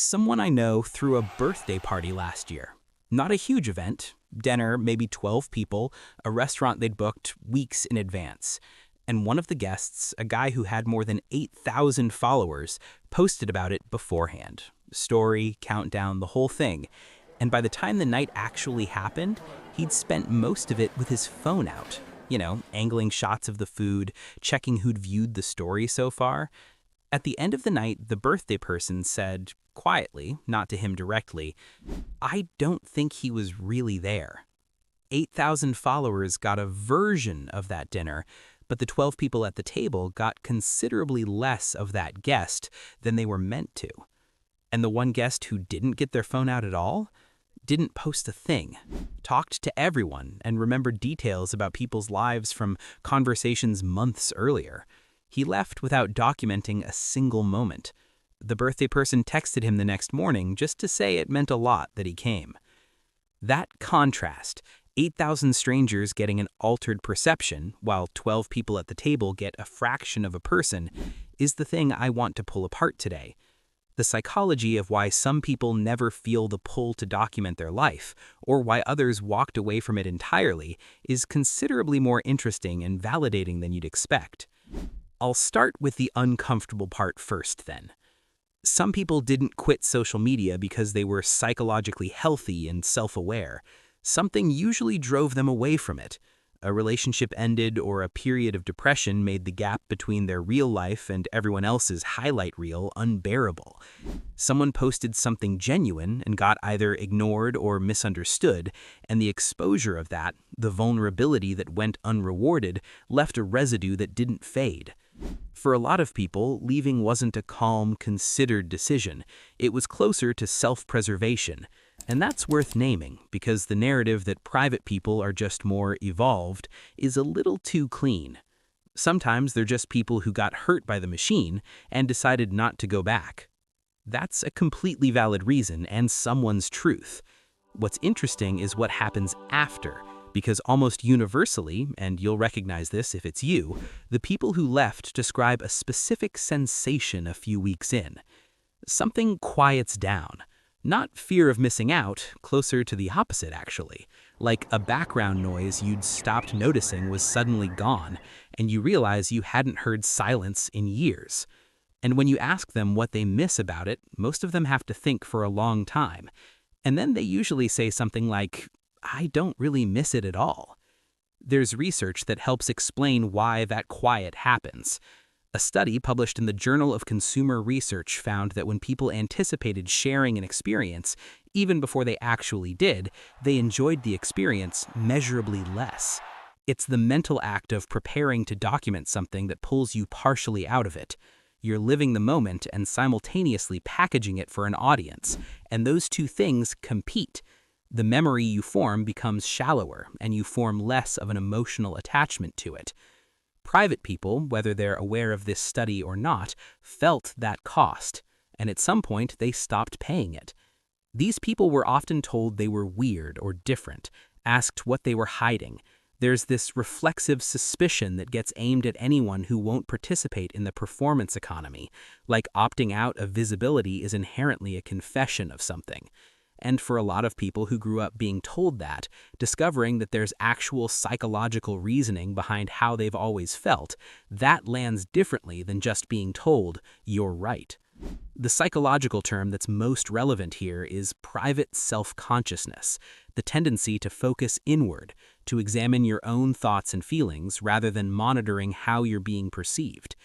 Someone I know threw a birthday party last year. Not a huge event, dinner, maybe 12 people, a restaurant they'd booked weeks in advance. And one of the guests, a guy who had more than 8,000 followers, posted about it beforehand. Story, countdown, the whole thing. And by the time the night actually happened, he'd spent most of it with his phone out. Angling shots of the food, checking who'd viewed the story so far. At the end of the night, the birthday person said, quietly, not to him directly, I don't think he was really there. 8,000 followers got a version of that dinner, but the 12 people at the table got considerably less of that guest than they were meant to. And the one guest who didn't get their phone out at all didn't post a thing, talked to everyone, and remembered details about people's lives from conversations months earlier. He left without documenting a single moment. The birthday person texted him the next morning just to say it meant a lot that he came. That contrast, 8,000 strangers getting an altered perception while 12 people at the table get a fraction of a person, is the thing I want to pull apart today. The psychology of why some people never feel the pull to document their life, or why others walked away from it entirely, is considerably more interesting and validating than you'd expect. I'll start with the uncomfortable part first then. Some people didn't quit social media because they were psychologically healthy and self-aware. Something usually drove them away from it. A relationship ended or a period of depression made the gap between their real life and everyone else's highlight reel unbearable. Someone posted something genuine and got either ignored or misunderstood, and the exposure of that, the vulnerability that went unrewarded, left a residue that didn't fade. For a lot of people, leaving wasn't a calm, considered decision. It was closer to self-preservation. And that's worth naming, because the narrative that private people are just more evolved is a little too clean. Sometimes they're just people who got hurt by the machine and decided not to go back. That's a completely valid reason and someone's truth. What's interesting is what happens after. Because almost universally, and you'll recognize this if it's you, the people who left describe a specific sensation a few weeks in. Something quiets down. Not fear of missing out, closer to the opposite actually. Like a background noise you'd stopped noticing was suddenly gone, and you realize you hadn't heard silence in years. And when you ask them what they miss about it, most of them have to think for a long time. And then they usually say something like, I don't really miss it at all. There's research that helps explain why that quiet happens. A study published in the Journal of Consumer Research found that when people anticipated sharing an experience, even before they actually did, they enjoyed the experience measurably less. It's the mental act of preparing to document something that pulls you partially out of it. You're living the moment and simultaneously packaging it for an audience, and those two things compete. The memory you form becomes shallower, and you form less of an emotional attachment to it. Private people, whether they're aware of this study or not, felt that cost, and at some point they stopped paying it. These people were often told they were weird or different, asked what they were hiding. There's this reflexive suspicion that gets aimed at anyone who won't participate in the performance economy, like opting out of visibility is inherently a confession of something. And for a lot of people who grew up being told that, discovering that there's actual psychological reasoning behind how they've always felt, that lands differently than just being told, you're right. The psychological term that's most relevant here is private self-consciousness, the tendency to focus inward, to examine your own thoughts and feelings rather than monitoring how you're being perceived.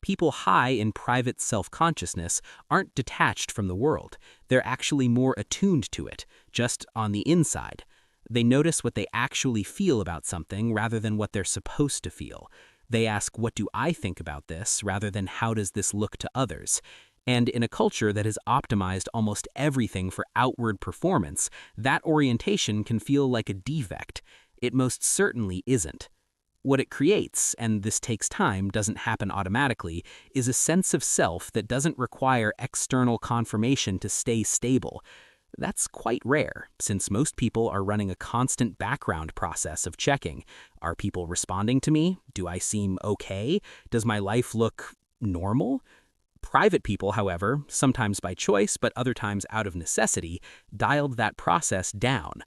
People high in private self-consciousness aren't detached from the world. They're actually more attuned to it, just on the inside. They notice what they actually feel about something rather than what they're supposed to feel. They ask, what do I think about this, rather than how does this look to others? And in a culture that has optimized almost everything for outward performance, that orientation can feel like a defect. It most certainly isn't. What it creates, and this takes time, doesn't happen automatically, is a sense of self that doesn't require external confirmation to stay stable. That's quite rare, since most people are running a constant background process of checking. Are people responding to me? Do I seem okay? Does my life look normal? Private people, however, sometimes by choice but other times out of necessity, dialed that process down.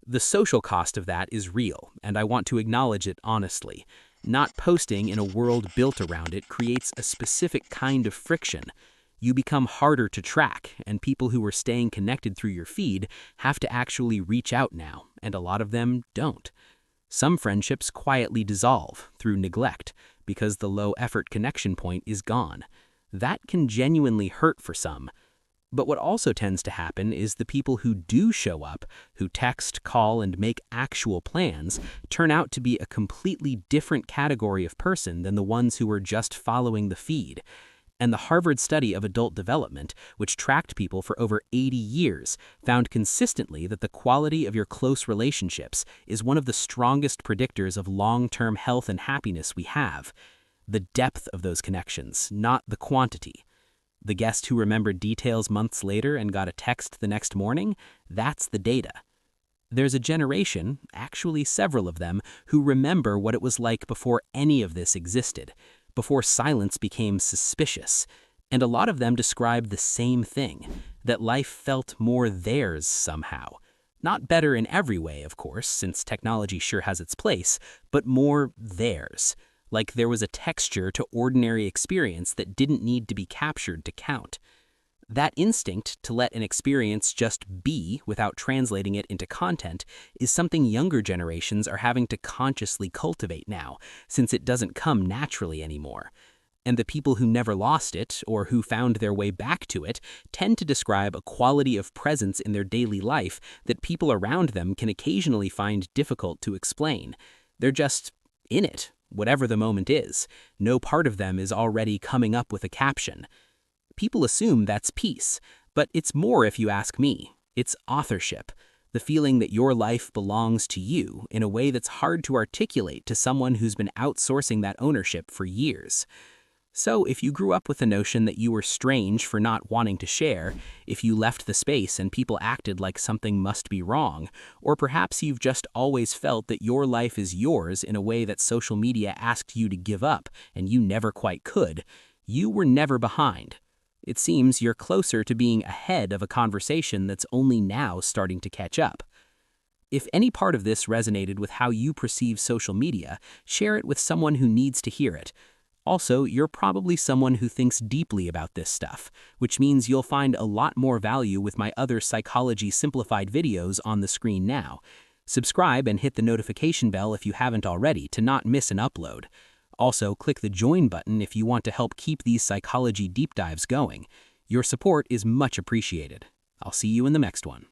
The social cost of that is real, and I want to acknowledge it honestly. Not posting in a world built around it creates a specific kind of friction. You become harder to track, and people who are staying connected through your feed have to actually reach out now, and a lot of them don't. Some friendships quietly dissolve through neglect because the low-effort connection point is gone. That can genuinely hurt for some. But what also tends to happen is the people who do show up, who text, call, and make actual plans, turn out to be a completely different category of person than the ones who were just following the feed. And the Harvard study of adult development, which tracked people for over 80 years, found consistently that the quality of your close relationships is one of the strongest predictors of long-term health and happiness we have. The depth of those connections, not the quantity. The guest who remembered details months later and got a text the next morning, that's the data. There's a generation, actually several of them, who remember what it was like before any of this existed, before silence became suspicious. And a lot of them describe the same thing, that life felt more theirs somehow. Not better in every way, of course, since technology sure has its place, but more theirs. Like there was a texture to ordinary experience that didn't need to be captured to count. That instinct to let an experience just be without translating it into content is something younger generations are having to consciously cultivate now, since it doesn't come naturally anymore. And the people who never lost it, or who found their way back to it, tend to describe a quality of presence in their daily life that people around them can occasionally find difficult to explain. They're just in it, whatever the moment is. No part of them is already coming up with a caption. People assume that's peace, but it's more if you ask me. It's authorship, the feeling that your life belongs to you in a way that's hard to articulate to someone who's been outsourcing that ownership for years. So if you grew up with the notion that you were strange for not wanting to share, if you left the space and people acted like something must be wrong, or perhaps you've just always felt that your life is yours in a way that social media asked you to give up and you never quite could, you were never behind. It seems you're closer to being ahead of a conversation that's only now starting to catch up. If any part of this resonated with how you perceive social media, share it with someone who needs to hear it. Also, you're probably someone who thinks deeply about this stuff, which means you'll find a lot more value with my other Psychology Simplified videos on the screen now. Subscribe and hit the notification bell if you haven't already to not miss an upload. Also, click the join button if you want to help keep these psychology deep dives going. Your support is much appreciated. I'll see you in the next one.